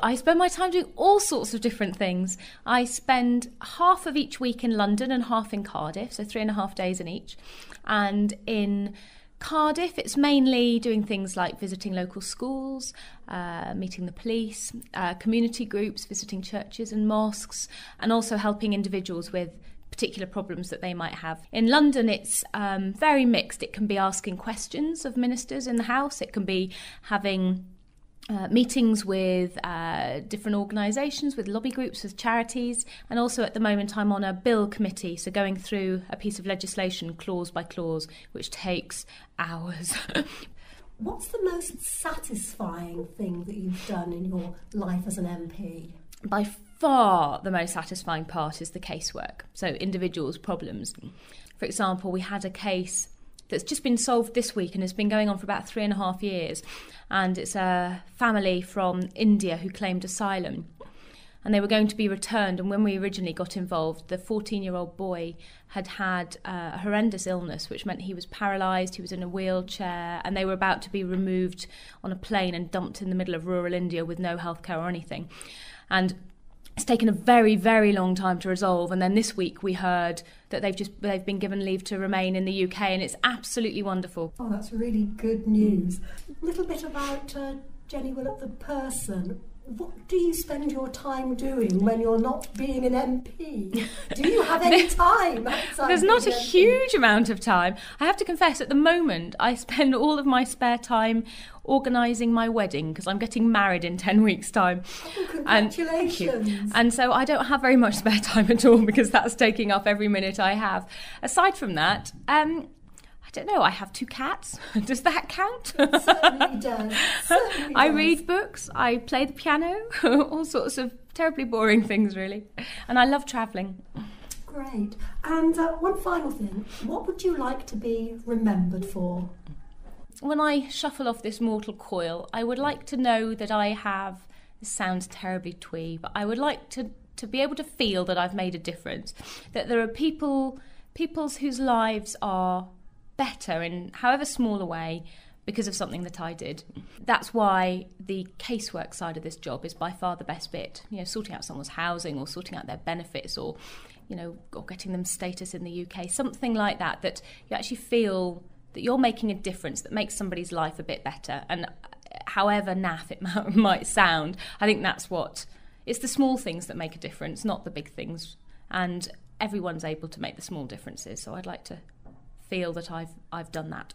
I spend my time doing all sorts of different things. I spend half of each week in London and half in Cardiff, so 3.5 days in each. And in Cardiff, it's mainly doing things like visiting local schools, meeting the police, community groups, visiting churches and mosques, and also helping individuals with particular problems that they might have. In London, it's very mixed. It can be asking questions of ministers in the House. It can be having meetings with different organisations, with lobby groups, with charities, and also at the moment I'm on a bill committee, so going through a piece of legislation clause by clause, which takes hours. What's the most satisfying thing that you've done in your life as an MP? By far the most satisfying part is the casework, so individuals' problems. For example, we had a case that's just been solved this week and has been going on for about 3.5 years. And it's a family from India who claimed asylum. And they were going to be returned. And when we originally got involved, the 14-year-old boy had had a horrendous illness, which meant he was paralysed, he was in a wheelchair, and they were about to be removed on a plane and dumped in the middle of rural India with no healthcare or anything. And it's taken a very, very long time to resolve. And then this week we heard that they've been given leave to remain in the UK, and it's absolutely wonderful. Oh, that's really good news. A little bit about Jenny Willot, the person. What do you spend your time doing when you're not being an MP? Do you have any time outside? There's not a huge amount of time. I have to confess, at the moment, I spend all of my spare time organising my wedding, because I'm getting married in 10 weeks' time. Oh, congratulations. And so I don't have very much spare time at all, because that's taking up every minute I have. Aside from that, I don't know, I have 2 cats. Does that count? It certainly does. Certainly I does. read books, I play the piano, all sorts of terribly boring things, really. And I love travelling. Great. And one final thing, what would you like to be remembered for? When I shuffle off this mortal coil, I would like to know that I have, this sounds terribly twee, but I would like to be able to feel that I've made a difference, that there are peoples whose lives are better in however small a way because of something that I did. That's why the casework side of this job is by far the best bit. You know, sorting out someone's housing or sorting out their benefits or, you know, or getting them status in the UK, something like that, that you actually feel that you're making a difference that makes somebody's life a bit better. And however naff it might sound, I think that's what, it's the small things that make a difference, not the big things. And everyone's able to make the small differences. So I'd like to feel that I've done that.